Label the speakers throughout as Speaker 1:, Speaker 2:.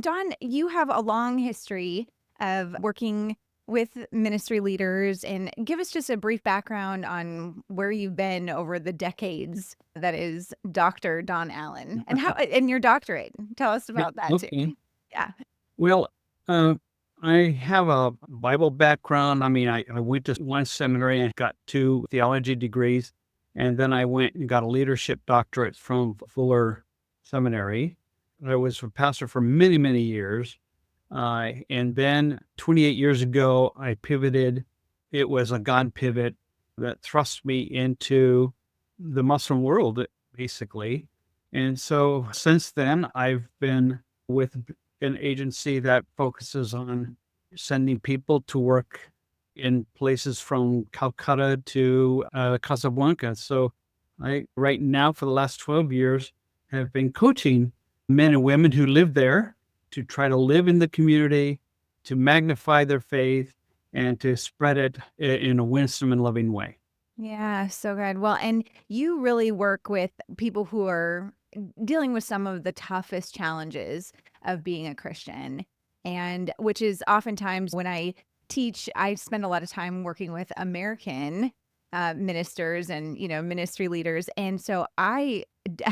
Speaker 1: Don, you have a long history of working with ministry leaders, and give us just a brief background on where you've been over the decades. That is Dr. Don Allen, and your doctorate. Tell us
Speaker 2: Yeah,
Speaker 1: about that too.
Speaker 2: okay.
Speaker 1: Yeah.
Speaker 2: Well, uh, I have a Bible background. I mean, I went to one seminary and got 2 theology degrees, and then I went and got a leadership doctorate from Fuller Seminary. I was a pastor for many, many years. And then 28 years ago, I pivoted. It was a God pivot that thrust me into the Muslim world, basically. And so since then, I've been with an agency that focuses on sending people to work in places from Calcutta to Casablanca. So I, right now, for the last 12 years, have been coaching men and women who live there to try to live in the community, to magnify their faith, and to spread it in a winsome and loving way.
Speaker 1: Yeah, so good. Well, and you really work with people who are dealing with some of the toughest challenges of being a Christian. And which is oftentimes when I teach, I spend a lot of time working with American ministers and, ministry leaders. And so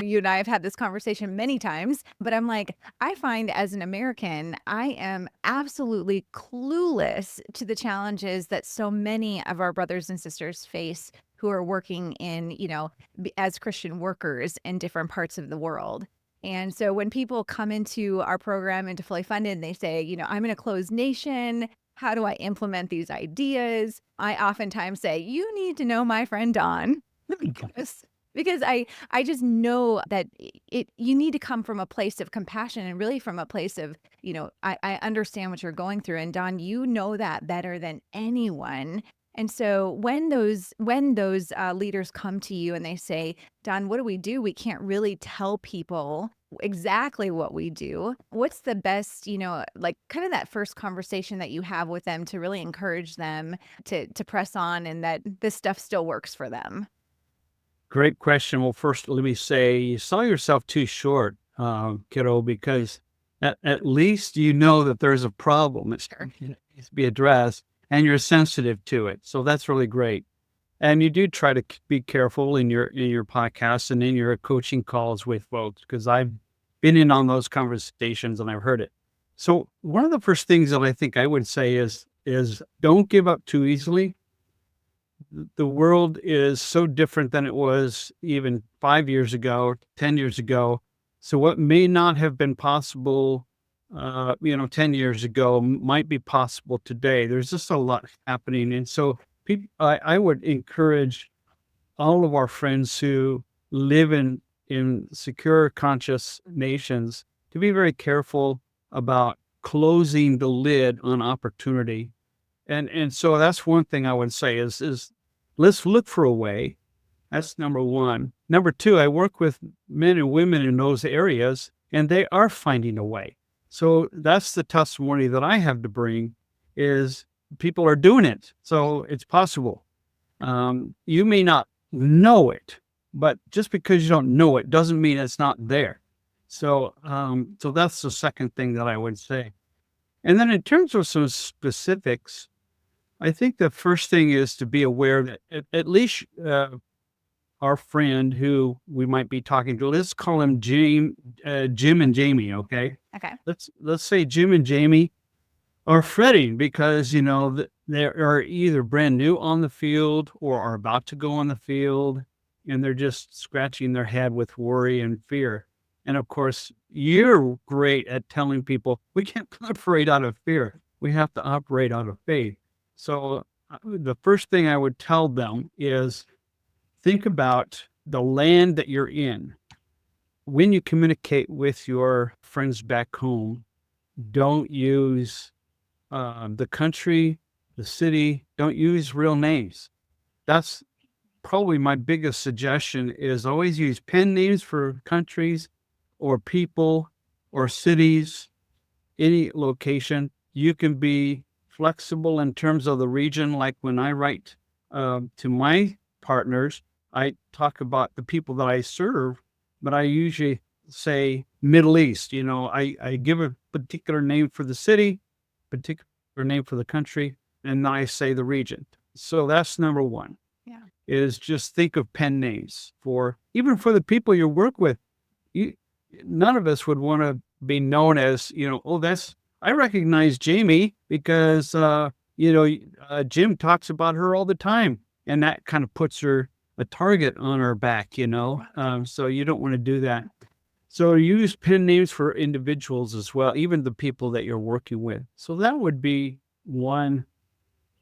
Speaker 1: you and I have had this conversation many times, but I'm like, I find as an American, I am absolutely clueless to the challenges that so many of our brothers and sisters face who are working in, as Christian workers in different parts of the world. And so when people come into our program, into Fully Funded, and they say, I'm in a closed nation. How do I implement these ideas? I oftentimes say, you need to know my friend Don because I just know that you need to come from a place of compassion and really from a place of, I understand what you're going through. And Don, you know that better than anyone. And so when those leaders come to you and they say, Don, what do? We can't really tell people exactly what we do. What's the best, like kind of that first conversation that you have with them to really encourage them to press on and that this stuff still works for them?
Speaker 2: Great question. Well, first, let me say you sell yourself too short, kiddo, because at least you know that there's a problem that
Speaker 1: Sure.
Speaker 2: needs to be addressed and you're sensitive to it. So that's really great. And you do try to be careful in your podcast and in your coaching calls with folks, because I've been in on those conversations and I've heard it. So one of the first things that I think I would say is don't give up too easily. The world is so different than it was even 5 years ago, 10 years ago. So what may not have been possible, 10 years ago might be possible today. There's just a lot happening. And so I would encourage all of our friends who live in secure, conscious nations to be very careful about closing the lid on opportunity. And so that's one thing I would say is let's look for a way. That's number one. Number two, I work with men and women in those areas, and they are finding a way. So that's the testimony that I have to bring is people are doing it. So it's possible. You may not know it, but just because you don't know it doesn't mean it's not there. So, so that's the second thing that I would say. And then in terms of some specifics, I think the first thing is to be aware that at least our friend who we might be talking to, let's call him Jim and Jamie. Okay,
Speaker 1: Okay.
Speaker 2: let's say Jim and Jamie are fretting because they are either brand new on the field or are about to go on the field, and they're just scratching their head with worry and fear. And of course, you're great at telling people we can't operate out of fear. We have to operate out of faith. So the first thing I would tell them is think about the land that you're in. When you communicate with your friends back home, don't use the country, the city, don't use real names. That's probably my biggest suggestion is always use pen names for countries or people or cities, any location. You can be flexible in terms of the region. Like when I write to my partners, I talk about the people that I serve, but I usually say Middle East. I give particular name for the city, particular name for the country, and then I say the region. So that's number one,
Speaker 1: Yeah.
Speaker 2: is just think of pen names for even for the people you work with. You, none of us would want to be known as, oh, that's, I recognize Jamie because, Jim talks about her all the time. And that kind of puts her a target on our back. So you don't want to do that. So use pen names for individuals as well, even the people that you're working with. So that would be one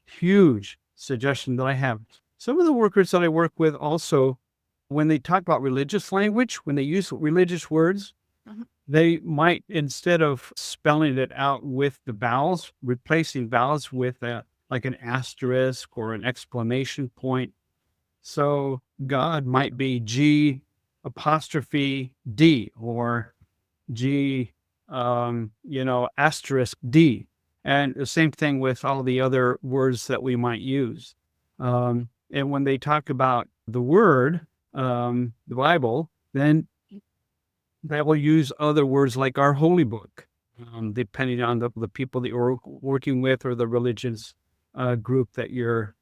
Speaker 2: huge suggestion that I have. Some of the workers that I work with also, when they talk about religious language, when they use religious words,
Speaker 1: Mhm.
Speaker 2: they might, instead of spelling it out with the vowels, replacing vowels with like an asterisk or an exclamation point. So God might be G apostrophe D or G, asterisk D. And the same thing with all the other words that we might use. And when they talk about the word, the Bible, then they will use other words like our holy book, depending on the people that you're working with or the religious group that you're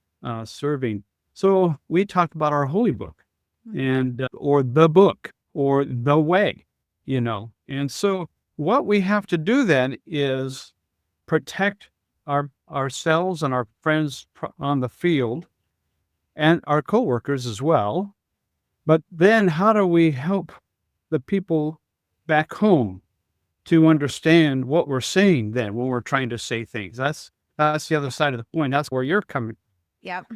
Speaker 2: serving. So we talk about our holy book
Speaker 1: Mm.
Speaker 2: and or the book or the way. And so what we have to do then is protect ourselves and our friends on the field and our coworkers as well. But then how do we help the people back home to understand what we're saying then when we're trying to say things? That's the other side of the coin. That's where you're coming.
Speaker 1: Yep.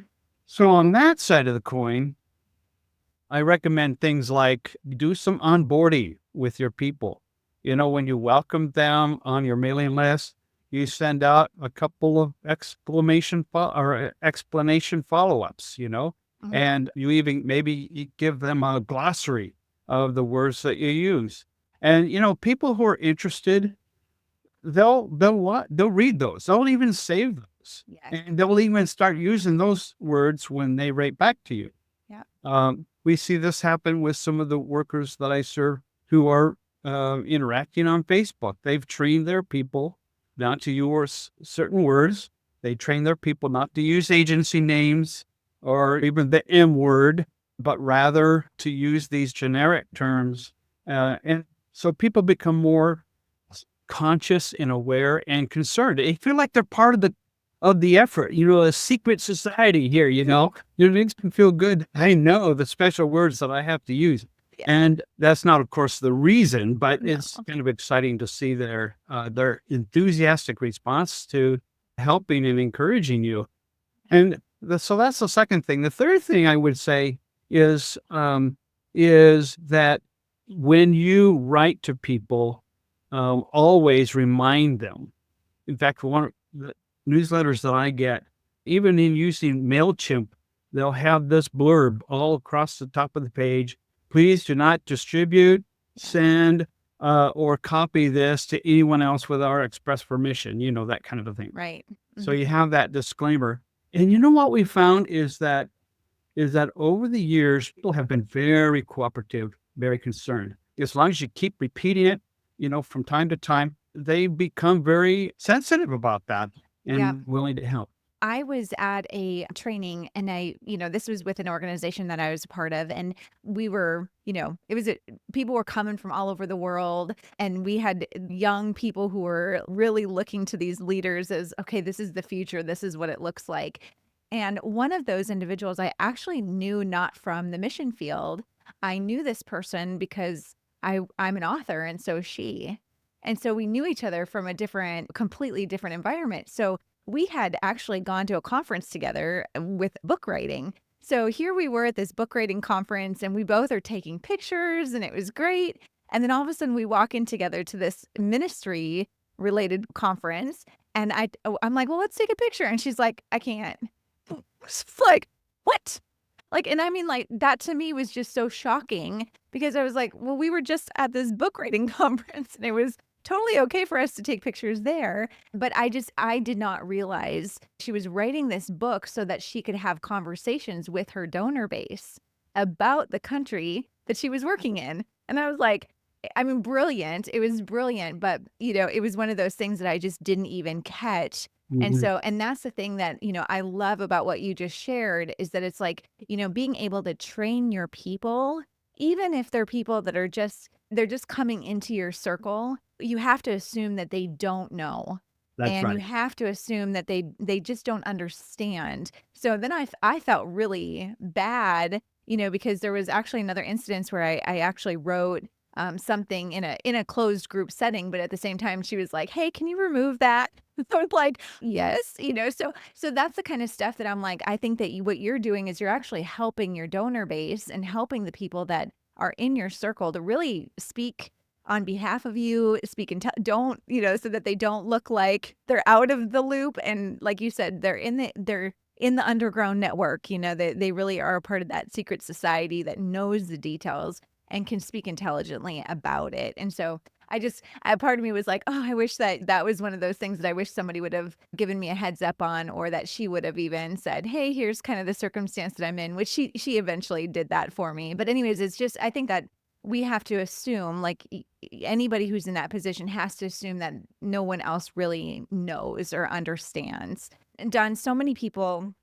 Speaker 2: So on that side of the coin, I recommend things like do some onboarding with your people. When you welcome them on your mailing list, you send out a couple of explanation follow-ups,
Speaker 1: Mhm.
Speaker 2: and you even maybe you give them a glossary of the words that you use. And people who are interested, they'll read those. They'll even save those,
Speaker 1: Yes.
Speaker 2: and they'll even start using those words when they write back to you.
Speaker 1: Yeah.
Speaker 2: We see this happen with some of the workers that I serve who are interacting on Facebook. They've trained their people not to use certain words. They train their people not to use agency names or even the M word, but rather to use these generic terms. And so people become more conscious and aware and concerned. They feel like they're part of the effort, a secret society here, it makes me feel good. I know the special words that I have to use.
Speaker 1: Yeah.
Speaker 2: And that's not, of course, the reason, but
Speaker 1: No.
Speaker 2: it's kind of exciting to see their enthusiastic response to helping and encouraging you. And so that's the second thing. The third thing I would say is that when you write to people, always remind them. In fact, one of the newsletters that I get, even in using MailChimp, they'll have this blurb all across the top of the page. Please do not distribute, send, or copy this to anyone else without our express permission, that kind of a thing.
Speaker 1: Right.
Speaker 2: So
Speaker 1: Mhm.
Speaker 2: you have that disclaimer. And you know what we found is that over the years, people have been very cooperative, very concerned. As long as you keep repeating it, from time to time, they become very sensitive about that
Speaker 1: Yeah.
Speaker 2: and willing to help.
Speaker 1: I was at a training and this was with an organization that I was a part of. And we were, people were coming from all over the world. And we had young people who were really looking to these leaders as, okay, this is the future. This is what it looks like. And one of those individuals I actually knew not from the mission field. I knew this person because I'm an author and so is she. And so we knew each other from a completely different environment. So we had actually gone to a conference together with book writing. So here we were at this book writing conference and we both are taking pictures and it was great. And then all of a sudden we walk in together to this ministry related conference and I'm like, "Well, let's take a picture." And she's like, "I can't." It's like, "What?" Like, and I mean, like, that to me was just so shocking because I was like, well, we were just at this book writing conference and it was totally okay for us to take pictures there. But I did not realize she was writing this book so that she could have conversations with her donor base about the country that she was working in. And I was like, I mean, brilliant. It was brilliant, but, it was one of those things that I just didn't even catch. And
Speaker 2: Mhm.
Speaker 1: so and that's the thing that, I love about what you just shared is that it's like, being able to train your people, even if they're people that they're just coming into your circle, you have to assume that they don't know.
Speaker 2: That's
Speaker 1: And you
Speaker 2: right.
Speaker 1: have to assume that they just don't understand. So then I felt really bad, because there was actually another instance where I actually wrote something in a closed group setting, but at the same time, she was like, "Hey, can you remove that?" I was like, "Yes," so that's the kind of stuff that I'm like, I think that what you're doing is you're actually helping your donor base and helping the people that are in your circle to really speak on behalf of you, speak and don't, so that they don't look like they're out of the loop. And like you said, they're in the underground network, they really are a part of that secret society that knows the details and can speak intelligently about it. And so a part of me was like, oh, I wish that that was one of those things that I wish somebody would have given me a heads up on, or that she would have even said, hey, here's kind of the circumstance that I'm in, which she eventually did that for me. But anyways, it's just, I think that we have to assume, like, anybody who's in that position has to assume that no one else really knows or understands. And Don, so many people,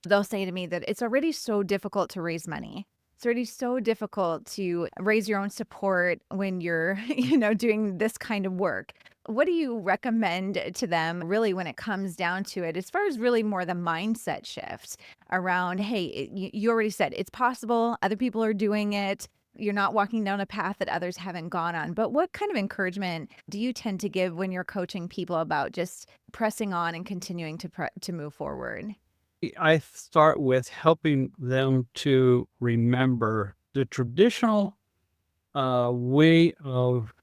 Speaker 1: they'll say to me that it's already so difficult to raise money. It's already so difficult to raise your own support when you're, doing this kind of work. What do you recommend to them really when it comes down to it, as far as really more the mindset shift around, hey, you already said it's possible, other people are doing it. You're not walking down a path that others haven't gone on. But what kind of encouragement do you tend to give when you're coaching people about just pressing on and continuing to move forward?
Speaker 2: I start with helping them to remember the traditional way of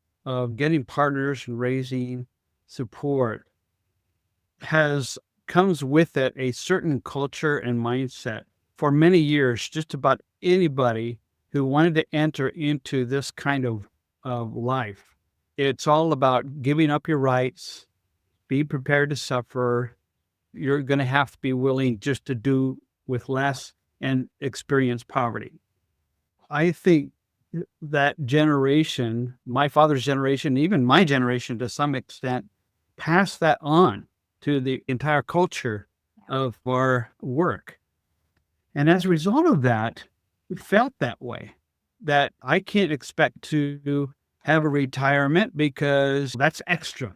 Speaker 2: getting partners and raising support has comes with it a certain culture and mindset. For many years, just about anybody who wanted to enter into this kind of life, it's all about giving up your rights, be prepared to suffer. You're going to have to be willing just to do with less and experience poverty. I think that generation, my father's generation, even my generation to some extent, passed that on to the entire culture of our work. And as a result of that, we felt that way, that I can't expect to have a retirement because that's extra.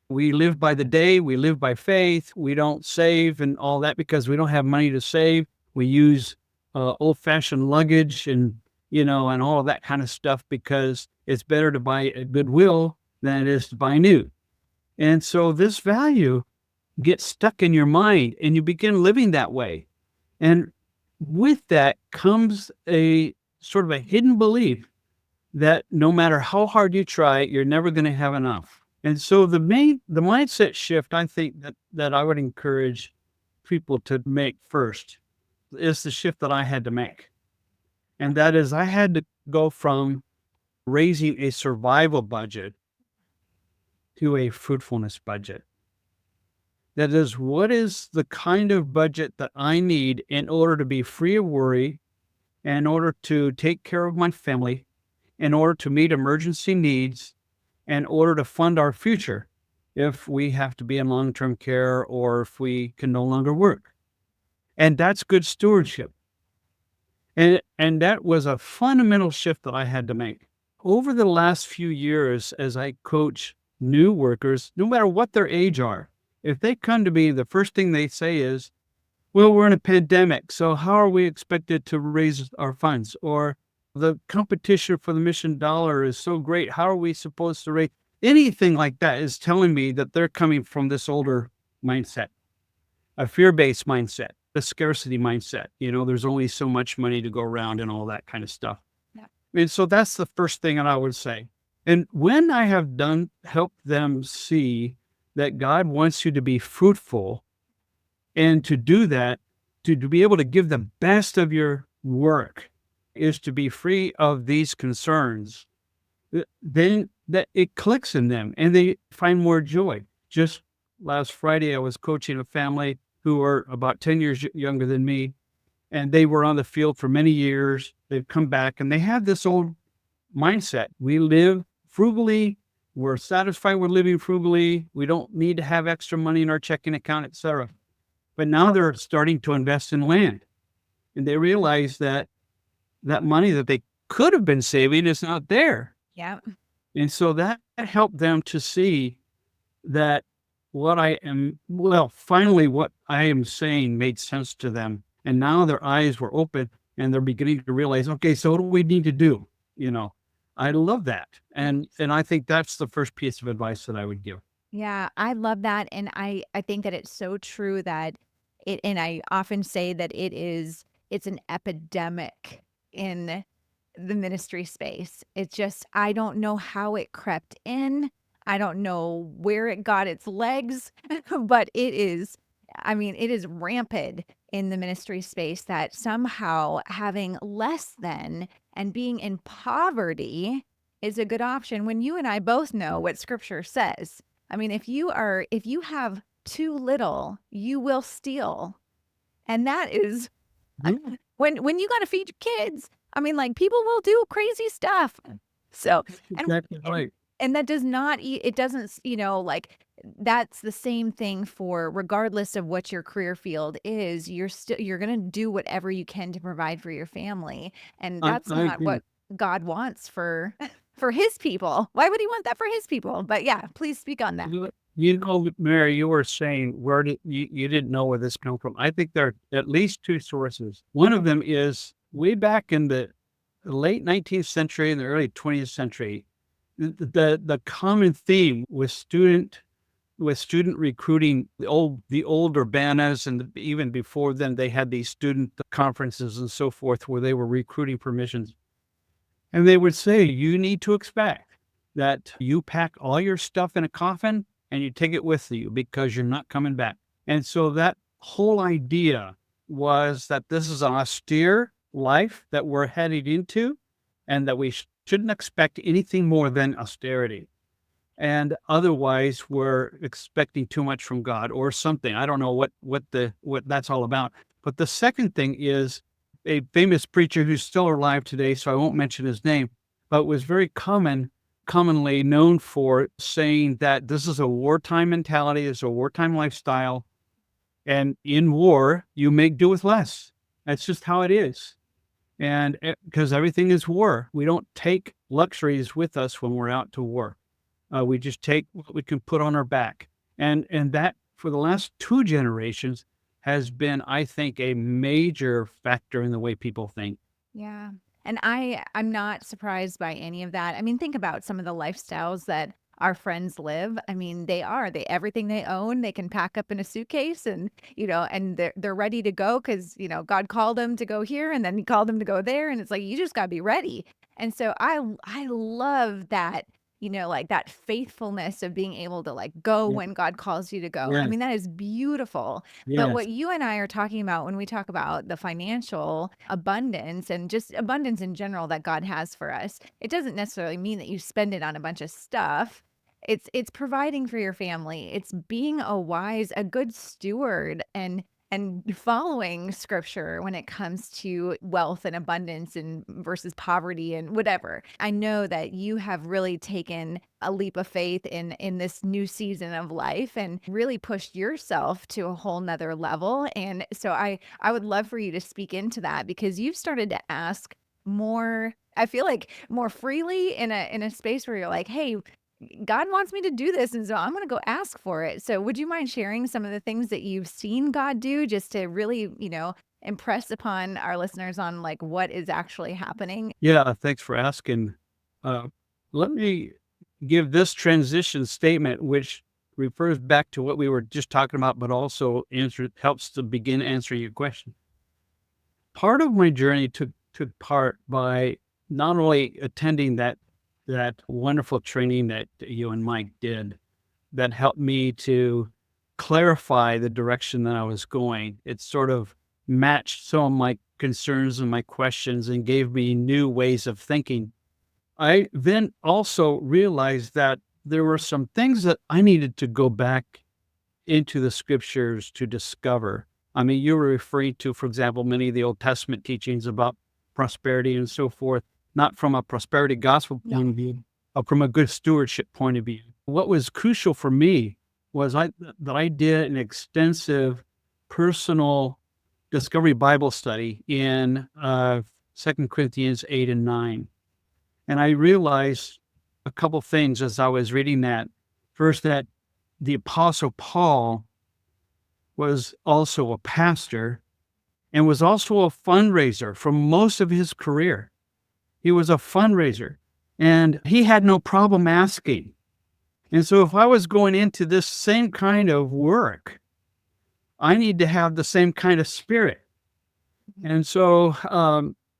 Speaker 2: We live by the day, we live by faith, we don't save and all that because we don't have money to save. We use old-fashioned luggage and all of that kind of stuff because it's better to buy at Goodwill than it is to buy new. And so this value gets stuck in your mind and you begin living that way. And with that comes a sort of a hidden belief that no matter how hard you try, you're never going to have enough. And so the mindset shift I think that I would encourage people to make first is the shift that I had to make. And that is I had to go from raising a survival budget to a fruitfulness budget. That is, what is the kind of budget that I need in order to be free of worry, in order to take care of my family, in order to meet emergency needs, in order to fund our future if we have to be in long-term care or if we can no longer work. And that's good stewardship. And that was a fundamental shift that I had to make. Over the last few years, as I coach new workers, no matter what their age are, if they come to me, the first thing they say is, well, we're in a pandemic, so how are we expected to raise our funds? Or the competition for the mission dollar is so great. How are we supposed to raise anything like that is telling me that they're coming from this older mindset, a fear-based mindset, a scarcity mindset. There's only so much money to go around and all that kind of stuff.
Speaker 1: Yeah.
Speaker 2: And so that's the first thing that I would say. And when I have helped them see that God wants you to be fruitful and to do that, to be able to give the best of your work is to be free of these concerns, then that it clicks in them and they find more joy. Just last Friday, I was coaching a family who are about 10 years younger than me, and they were on the field for many years. They've come back and they have this old mindset. We live frugally. We're satisfied with living frugally. We don't need to have extra money in our checking account, etc. But now they're starting to invest in land, and they realize that that money that they could have been saving is not there.
Speaker 1: Yeah.
Speaker 2: And so that helped them to see that finally what I am saying made sense to them. And now their eyes were open and they're beginning to realize, okay, so what do we need to do? You know, I love that. And I think that's the first piece of advice that I would give.
Speaker 1: Yeah, I love that, and I think that it's so true that it and I often say that it's an epidemic in the ministry space. It's just I don't know how it crept in. I don't know where it got its legs, but it is I mean, it is rampant in the ministry space that somehow having less than and being in poverty is a good option when you and I both know what scripture says. I mean, if you have too little, you will steal. And that is
Speaker 2: Mhm.
Speaker 1: when you gotta feed your kids, I mean, like, people will do crazy stuff. So, and
Speaker 2: Exactly
Speaker 1: and
Speaker 2: right.
Speaker 1: and that does not it doesn't like, that's the same thing for regardless of what your career field is, you're gonna do whatever you can to provide for your family, and that's
Speaker 2: I
Speaker 1: not
Speaker 2: agree.
Speaker 1: what God wants for for his people. Why would he want that for his people? But yeah, please speak on that.
Speaker 2: Mary, you were saying you didn't know where this come from. I think there are at least two sources. One of them is way back in the late 19th century and the early 20th century. The common theme with student recruiting, the old Urbanas, and even before then, they had these student conferences and so forth where they were recruiting for missions. And they would say, you need to expect that you pack all your stuff in a coffin and you take it with you because you're not coming back. And so that whole idea was that this is an austere life that we're heading into and that we shouldn't expect anything more than austerity. And otherwise, we're expecting too much from God or something. I don't know what that's all about. But the second thing is a famous preacher who's still alive today, so I won't mention his name, but was very commonly known for saying that this is a wartime mentality, it's a wartime lifestyle, and in war, you make do with less. That's just how it is. And because everything is war, we don't take luxuries with us when we're out to war. We just take what we can put on our back. And that for the last 2 generations has been, I think, a major factor in the way people think.
Speaker 1: Yeah. And I'm not surprised by any of that. I mean, think about some of the lifestyles that our friends live. I mean, they everything they own, they can pack up in a suitcase and, and they're ready to go cuz, God called them to go here and then he called them to go there and it's like you just got to be ready. And so I love that, like that faithfulness of being able to like go
Speaker 2: Yeah.
Speaker 1: when God calls you to go. I
Speaker 2: Yes.
Speaker 1: mean, that is beautiful. But
Speaker 2: Yes.
Speaker 1: what you and I are talking about when we talk about the financial abundance and just abundance in general that God has for us, it doesn't necessarily mean that you spend it on a bunch of stuff. It's providing for your family. It's being a good steward and following scripture when it comes to wealth and abundance and versus poverty and whatever. I know that you have really taken a leap of faith in this new season of life and really pushed yourself to a whole nother level. And so I would love for you to speak into that because you've started to ask more, I feel like more freely in a space where you're like, hey, God wants me to do this, and so I'm gonna go ask for it. So would you mind sharing some of the things that you've seen God do just to really, impress upon our listeners on, like, what is actually happening?
Speaker 2: Yeah, thanks for asking. Uh, Let me give this transition statement, which refers back to what we were just talking about, but also helps to begin answering your question. Part of my journey took part by not only attending that wonderful training that you and Mike did, that helped me to clarify the direction that I was going. It sort of matched some of my concerns and my questions and gave me new ways of thinking. I then also realized that there were some things that I needed to go back into the scriptures to discover. I mean, you were referring to, for example, many of the Old Testament teachings about prosperity and so forth, not from a prosperity gospel
Speaker 1: Yeah.
Speaker 2: point of view, from a good stewardship point of view. What was crucial for me was that I did an extensive personal discovery Bible study in 2 Corinthians 8 and 9. And I realized a couple things as I was reading that. First, that the Apostle Paul was also a pastor and was also a fundraiser for most of his career. He was a fundraiser and he had no problem asking. And so if I was going into this same kind of work, I need to have the same kind of spirit. And so,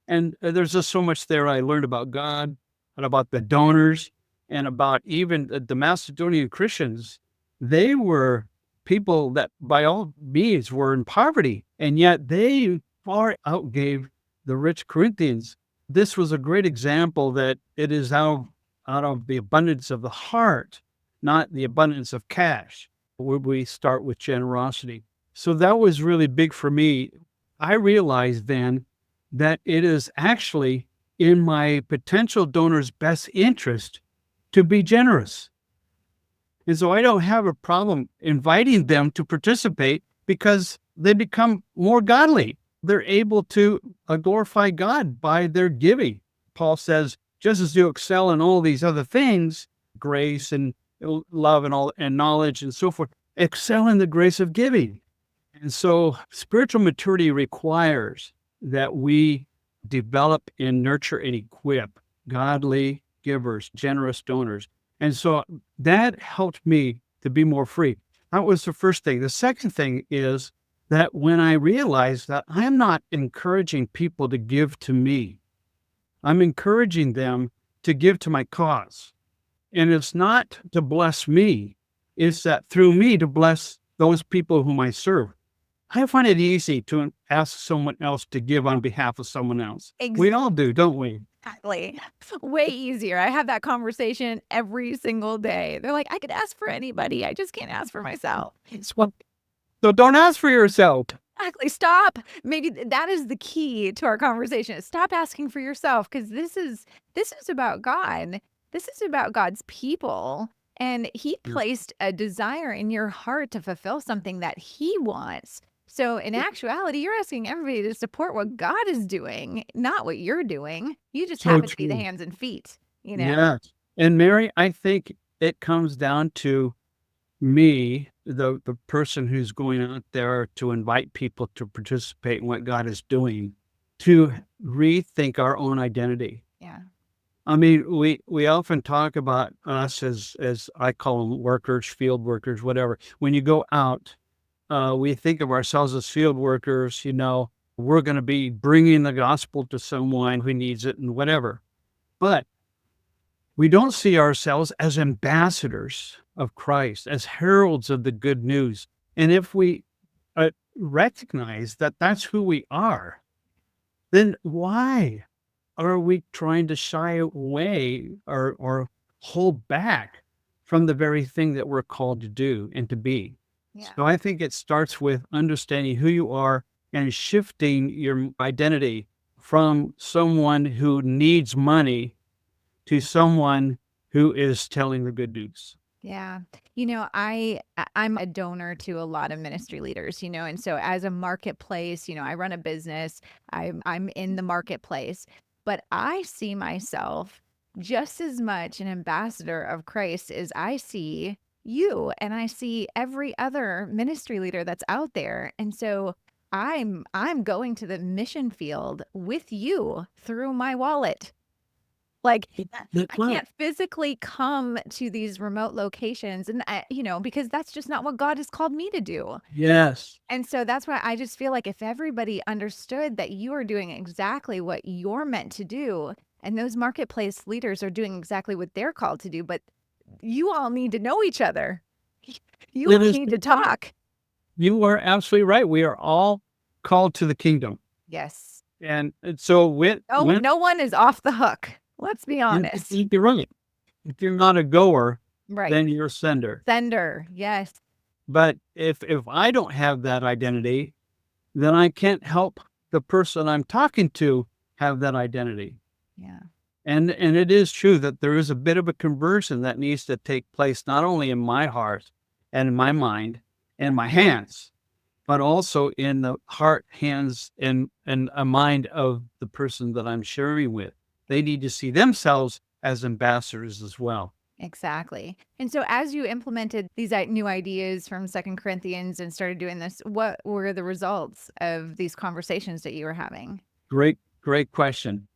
Speaker 2: and there's just so much there I learned about God and about the donors and about even the Macedonian Christians. They were people that by all means were in poverty, and yet they far outgave the rich Corinthians. This was a great example that it is out of the abundance of the heart, not the abundance of cash, where we start with generosity. So that was really big for me. I realized then that it is actually in my potential donor's best interest to be generous. And so I don't have a problem inviting them to participate because they become more godly. They're able to glorify God by their giving. Paul says, just as you excel in all these other things, grace and love and all and knowledge and so forth, excel in the grace of giving. And so spiritual maturity requires that we develop and nurture and equip godly givers, generous donors. And so that helped me to be more free. That was the first thing. The second thing is that when I realized that I'm not encouraging people to give to me, I'm encouraging them to give to my cause. And it's not to bless me, it's that through me to bless those people whom I serve. I find it easy to ask someone else to give on behalf of someone else. We all do, don't we?
Speaker 1: Exactly. Way easier. I have that conversation every single day. They're like, I could ask for anybody. I just can't ask for myself.
Speaker 2: So don't ask for yourself.
Speaker 1: Exactly. Stop. Maybe that is the key to our conversation. Stop asking for yourself, because this is about God. This is about God's people. And he placed a desire in your heart to fulfill something that he wants. So in actuality, you're asking everybody to support what God is doing, not what you're doing. You just
Speaker 2: So
Speaker 1: happen to be the
Speaker 2: true.
Speaker 1: hands and feet,
Speaker 2: Yes. And Mary, I think it comes down to me, the person who's going out there to invite people to participate in what God is doing, to rethink our own identity.
Speaker 1: Yeah.
Speaker 2: I mean, we often talk about us as I call them workers, field workers, whatever. When you go out, we think of ourselves as field workers. We're going to be bringing the gospel to someone who needs it and whatever. But we don't see ourselves as ambassadors of Christ, as heralds of the good news. And if we recognize that that's who we are, then why are we trying to shy away or hold back from the very thing that we're called to do and to be?
Speaker 1: Yeah.
Speaker 2: So I think it starts with understanding who you are and shifting your identity from someone who needs money to someone who is telling the good news.
Speaker 1: Yeah. I'm a donor to a lot of ministry leaders, and so as a marketplace, I run a business. I'm in the marketplace, but I see myself just as much an ambassador of Christ as I see you and I see every other ministry leader that's out there. And so I'm going to the mission field with you through my wallet. Like, I can't physically come to these remote locations and because that's just not what God has called me to do.
Speaker 2: Yes.
Speaker 1: And so that's why I just feel like if everybody understood that you are doing exactly what you're meant to do, and those marketplace leaders are doing exactly what they're called to do, but you all need to know each other. You all need to talk.
Speaker 2: You are absolutely right. We are all called to the kingdom.
Speaker 1: Yes.
Speaker 2: And so
Speaker 1: no one is off the hook. Let's be honest.
Speaker 2: You're right. If you're not a goer,
Speaker 1: Right.
Speaker 2: then you're a sender.
Speaker 1: Sender. Yes.
Speaker 2: But if I don't have that identity, then I can't help the person I'm talking to have that identity.
Speaker 1: Yeah.
Speaker 2: And it is true that there is a bit of a conversion that needs to take place, not only in my heart and in my mind and my hands, but also in the heart, hands, and a mind of the person that I'm sharing with. They need to see themselves as ambassadors as well.
Speaker 1: Exactly. And so as you implemented these new ideas from Second Corinthians and started doing this, what were the results of these conversations that you were having?
Speaker 2: Great question.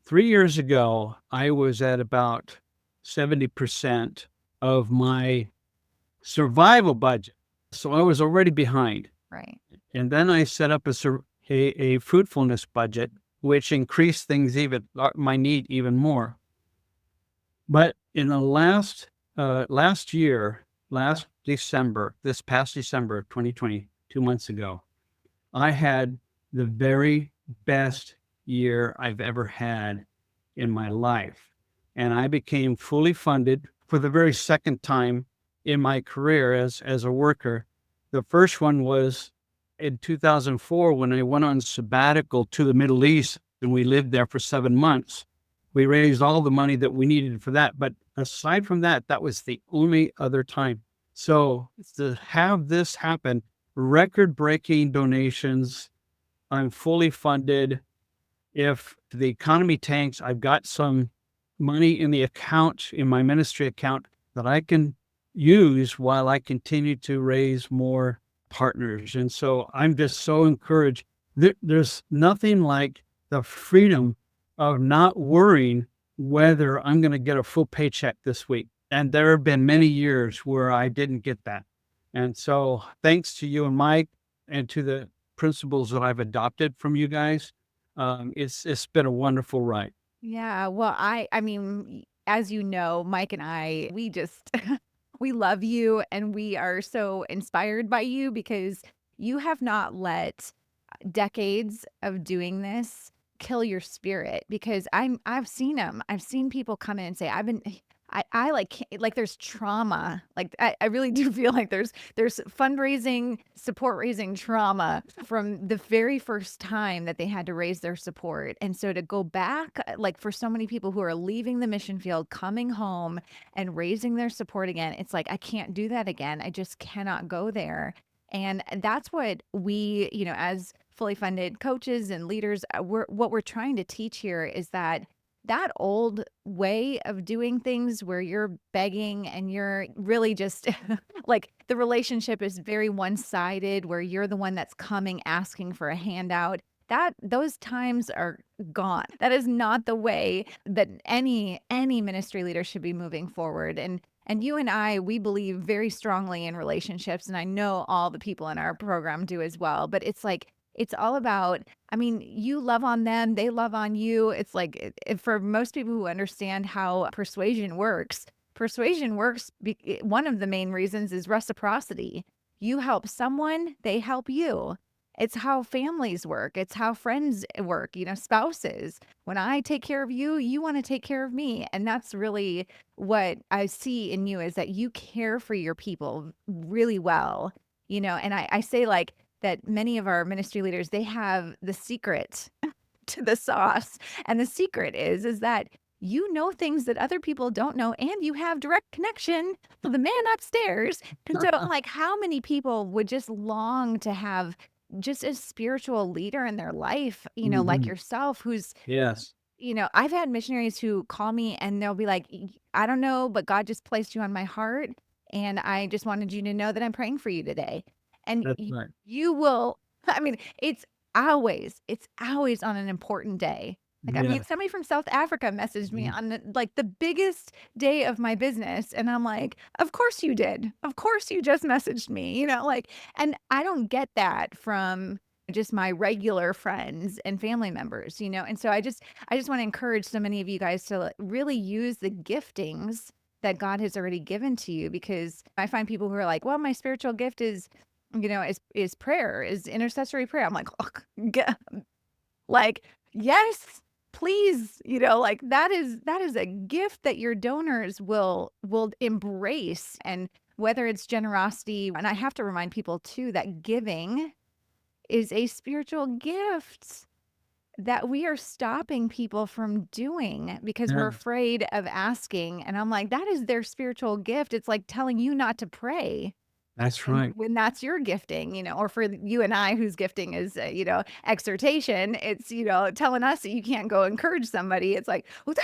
Speaker 2: 3 years ago, I was at about 70% of my survival budget. So I was already behind.
Speaker 1: Right.
Speaker 2: And then I set up a fruitfulness budget, which increased things even, my need even more. But in the last year, last December, this past December 2020, 2 months ago, I had the very best year I've ever had in my life. And I became fully funded for the very second time in my career as a worker. The first one was in 2004 when I went on sabbatical to the Middle East and we lived there for 7 months. We raised all the money that we needed for that. But aside from that, that was the only other time. So to have this happen, record breaking donations, I'm fully funded. If the economy tanks, I've got some money in the account, in my ministry account, that I can use while I continue to raise more partners. And so I'm just so encouraged. There's nothing like the freedom of not worrying whether I'm going to get a full paycheck this week. And there have been many years where I didn't get that. And so thanks to you and Mike and to the principles that I've adopted from you guys, it's been a wonderful ride.
Speaker 1: Yeah, well, I mean, as you know, Mike and I, we just we love you and we are so inspired by you because you have not let decades of doing this kill your spirit because I've seen them. I've seen people come in and say, I've been I like like there's trauma. Like I really do feel like there's fundraising, support raising trauma from the very first time that they had to raise their support. And so to go back, like for so many people who are leaving the mission field, coming home and raising their support again, it's like I can't do that again. I just cannot go there. And that's what we, as fully funded coaches and leaders, what we're trying to teach here is that that old way of doing things where you're begging and you're really just like the relationship is very one-sided where you're the one that's coming asking for a handout, that those times are gone. That is not the way that any ministry leader should be moving forward. And you and I, we believe very strongly in relationships, and I know all the people in our program do as well. But it's like it's all about, I mean, you love on them, they love on you. It's like for most people who understand how persuasion works. One of the main reasons is reciprocity. You help someone, they help you. It's how families work. It's how friends work, spouses. When I take care of you, you want to take care of me. And that's really what I see in you is that you care for your people really well, and I say like that many of our ministry leaders, they have the secret to the sauce. And the secret is that you know things that other people don't know, and you have direct connection to the man upstairs. And so, like, how many people would just long to have just a spiritual leader in their life, like
Speaker 2: Mhm.
Speaker 1: yourself, who's,
Speaker 2: Yes,
Speaker 1: I've had missionaries who call me and they'll be like, I don't know, but God just placed you on my heart. And I just wanted you to know that I'm praying for you today. And
Speaker 2: that's right.
Speaker 1: you will, I mean, it's always on an important day. Like, I mean,
Speaker 2: Yeah,
Speaker 1: somebody from South Africa messaged me
Speaker 2: mhm,
Speaker 1: on like the biggest day of my business. And I'm like, of course you did. Of course you just messaged me, like, and I don't get that from just my regular friends and family members, And so I just want to encourage so many of you guys to really use the giftings that God has already given to you because I find people who are like, well, my spiritual gift is prayer, is intercessory prayer. I'm like, like, yes, please, like that is a gift that your donors will embrace. And whether it's generosity, and I have to remind people too that giving is a spiritual gift. that we are stopping people from doing because we're
Speaker 2: Yeah,
Speaker 1: afraid of asking. And I'm like, that is their spiritual gift. It's like telling you not to pray.
Speaker 2: that's
Speaker 1: And
Speaker 2: right.
Speaker 1: when that's your gifting, or for you and I, whose gifting is, exhortation, it's, telling us that you can't go encourage somebody. It's like, well,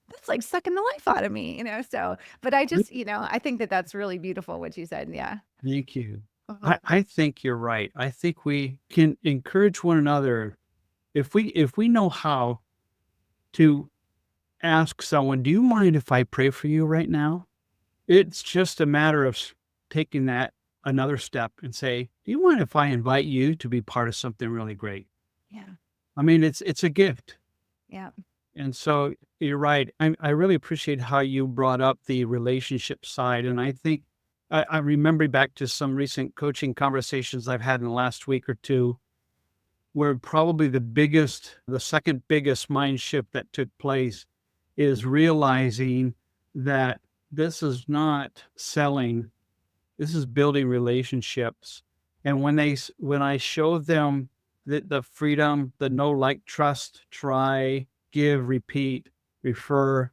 Speaker 1: that's like sucking the life out of me. So, but I just, I think that that's really beautiful what you said. Yeah.
Speaker 2: Thank you.
Speaker 1: Uh-huh.
Speaker 2: I think you're right. I think we can encourage one another if we know how to ask someone, "Do you mind if I pray for you right now?" It's just a matter of taking that another step and say, "Do you mind if I invite you to be part of something really great?"
Speaker 1: Yeah.
Speaker 2: I mean, it's a gift.
Speaker 1: Yeah.
Speaker 2: And so you're right. I really appreciate how you brought up the relationship side. And I think I remember back to some recent coaching conversations I've had in the last week or two, where probably the second biggest mind shift that took place is realizing that this is not selling, this is building relationships. And when I show them the freedom, the know, like, trust, try, give, repeat, refer,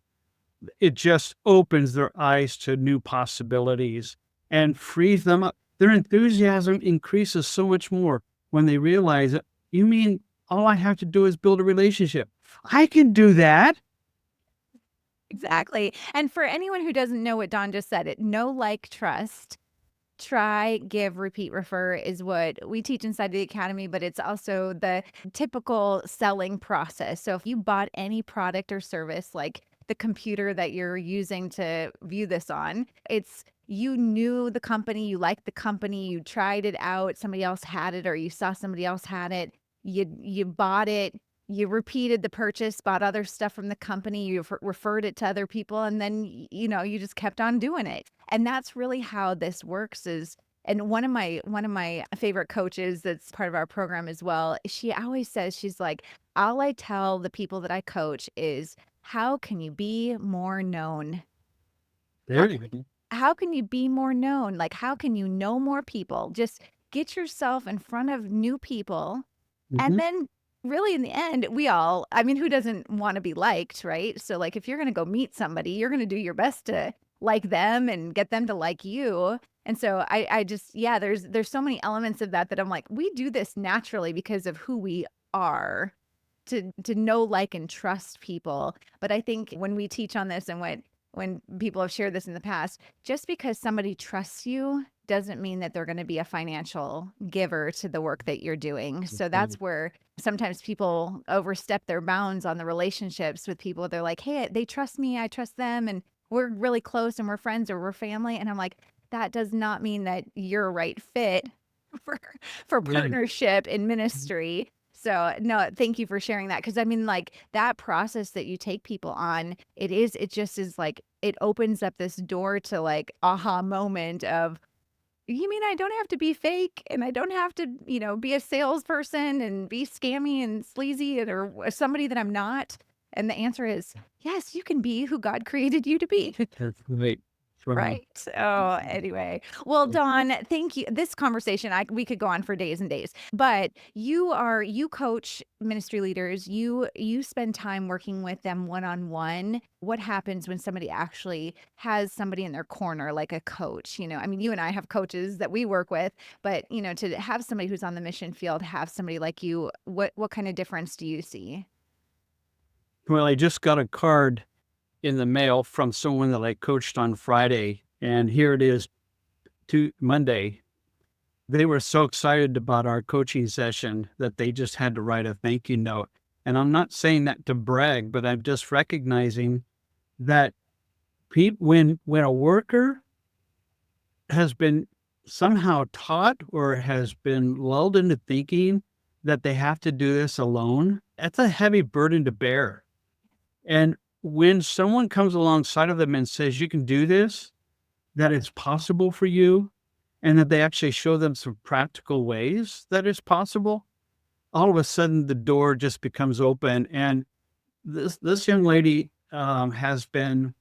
Speaker 2: it just opens their eyes to new possibilities and frees them up. Their enthusiasm increases so much more when they realize that, you mean all I have to do is build a relationship? I can do that.
Speaker 1: Exactly. And for anyone who doesn't know what Don just said, know, like, trust. Try, give, repeat, refer is what we teach inside the academy, but it's also the typical selling process. So if you bought any product or service, like the computer that you're using to view this on, it's you knew the company, you liked the company, you tried it out, somebody else had it, or you saw somebody else had it, you bought it, you repeated the purchase, bought other stuff from the company, you referred it to other people, and then you just kept on doing it. And that's really how this works is and one of my favorite coaches that's part of our program as well, she always says, she's like, all I tell the people that I coach is, how can you be more known? How
Speaker 2: There you go.
Speaker 1: how can you be more known? Like, how can you know more people? Just get yourself in front of new people. And
Speaker 2: Mhm.
Speaker 1: then really in the end, I mean, who doesn't want to be liked, right? So like if you're going to go meet somebody, you're going to do your best to like them and get them to like you. And so I just, yeah, there's so many elements of that I'm like, we do this naturally because of who we are to know, like, and trust people. But I think when we teach on this and when people have shared this in the past, just because somebody trusts you doesn't mean that they're going to be a financial giver to the work that you're doing. So that's
Speaker 2: Mhm.
Speaker 1: where sometimes people overstep their bounds on the relationships with people. They're like, hey, they trust me, I trust them, and we're really close and we're friends or we're family. And I'm like, that does not mean that you're a right fit for for
Speaker 2: Yeah.
Speaker 1: partnership in ministry. So, no, thank you for sharing that because I mean, like, that process that you take people on, it just is like it opens up this door to, like, aha moment of, "You mean I don't have to be fake, and I don't have to, be a salesperson and be scammy and sleazy or somebody that I'm not?" And the answer is, "Yes, you can be who God created you to be."
Speaker 2: That's right. That's right.
Speaker 1: Right. Oh, anyway. Well, Dawn, thank you. This conversation, we could go on for days and days. But you coach ministry leaders. You spend time working with them one-on-one. What happens when somebody actually has somebody in their corner like a coach? I mean, you and I have coaches that we work with, but to have somebody who's on the mission field, have somebody like you, what kind of difference do you see?
Speaker 2: Well, I just got a card in the mail from someone that I coached on Friday, and here it is to Monday. They were so excited about our coaching session that they just had to write a thank you note. And I'm not saying that to brag, but I'm just recognizing that when a worker has been somehow taught or has been lulled into thinking that they have to do this alone, that's a heavy burden to bear. And when someone comes alongside of them and says, "You can do this," that it's possible for you, and that they actually show them some practical ways that it's possible, all of a sudden the door just becomes open. And this young lady has been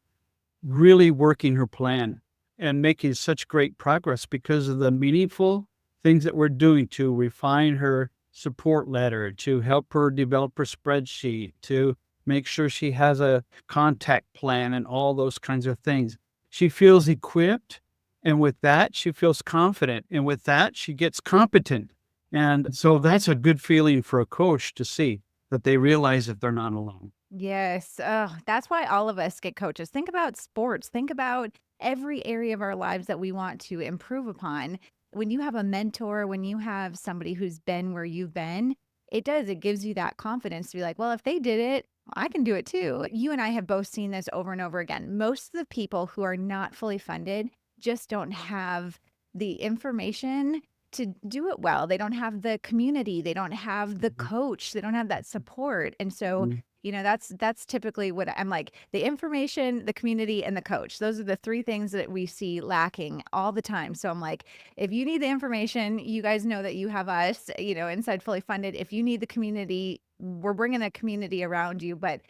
Speaker 2: really working her plan and making such great progress because of the meaningful things that we're doing to refine her support letter, to help her develop her spreadsheet, to make sure she has a contact plan and all those kinds of things. She feels equipped. And with that, she feels confident. And with that, she gets competent. And so that's a good feeling for a coach to see that they realize that they're not alone.
Speaker 1: Yes. Oh, that's why all of us get coaches. Think about sports. Think about every area of our lives that we want to improve upon. When you have a mentor, when you have somebody who's been where you've been, it does. It gives you that confidence to be like, well, if they did it, I can do it too. You and I have both seen this over and over again. Most of the people who are not fully funded just don't have the information to do it well. They don't have the community, they don't have the coach, they don't have that support. And so
Speaker 2: Mhm.
Speaker 1: that's typically what I'm like, the information, the community, and the coach. Those are the three things that we see lacking all the time. So I'm like, if you need the information, you guys know that you have us, inside Fully Funded. If you need the community, we're bringing a community around you. But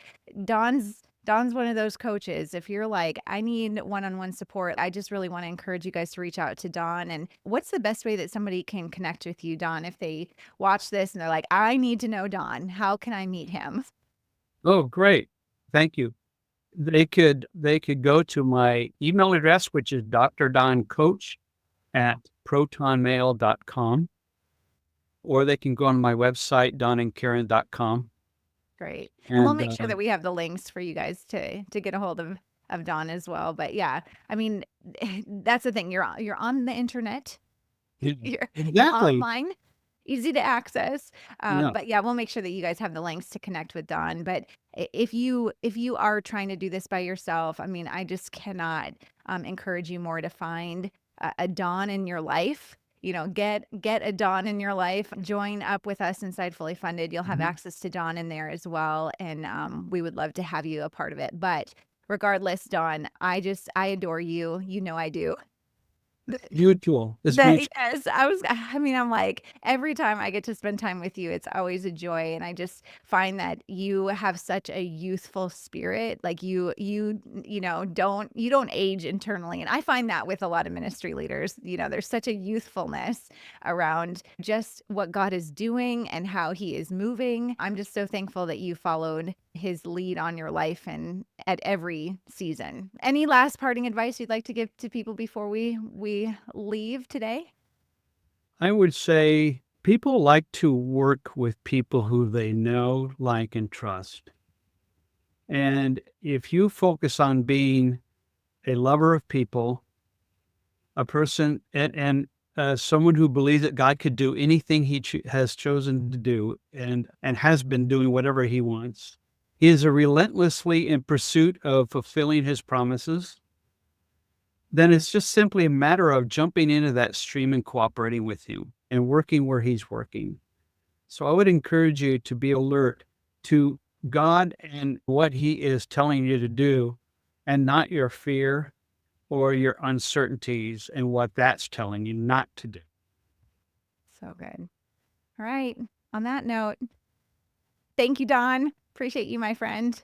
Speaker 1: Don's one of those coaches. If you're like, I need one-on-one support, I just really want to encourage you guys to reach out to Don. And what's the best way that somebody can connect with you, Don, if they watch this and they're like, I need to know Don. How can I meet him?
Speaker 2: Oh, great. Thank you. They could go to my email address, which is drdoncoach@protonmail.com, or they can go on my website, donandkaren.com.
Speaker 1: Great. And we'll
Speaker 2: And
Speaker 1: make sure that we have the links for you guys to get a hold of Don as well. But yeah, I mean, that's the thing. You're on the internet. You're
Speaker 2: exactly.
Speaker 1: online, easy to access.
Speaker 2: Yeah.
Speaker 1: But yeah, we'll make sure that you guys have the links to connect with Don. But if you are trying to do this by yourself, I mean, I just cannot encourage you more to find a Don in your life. Get a Don in your life. Join up with us inside Fully Funded. You'll have
Speaker 2: Mhm.
Speaker 1: access to Don in there as well, and we would love to have you a part of it. But regardless, Don, I adore you. You know I do.
Speaker 2: Mutual. It's
Speaker 1: That
Speaker 2: mutual.
Speaker 1: yes, I'm like, every time I get to spend time with you, it's always a joy, and I just find that you have such a youthful spirit, like, you don't age internally, and I find that with a lot of ministry leaders, there's such a youthfulness around just what God is doing and how he is moving. I'm just so thankful that you followed his lead on your life and at every season. Any last parting advice you'd like to give to people before we leave today?
Speaker 2: I would say people like to work with people who they know, like, and trust. And if you focus on being a lover of people, a person, and someone who believes that God could do anything has chosen to do, and has been doing whatever he wants, he is relentlessly in pursuit of fulfilling his promises, then it's just simply a matter of jumping into that stream and cooperating with him and working where he's working. So I would encourage you to be alert to God and what he is telling you to do, and not your fear or your uncertainties and what that's telling you not to do.
Speaker 1: So good. All right. On that note, thank you, Don. Appreciate you, my friend.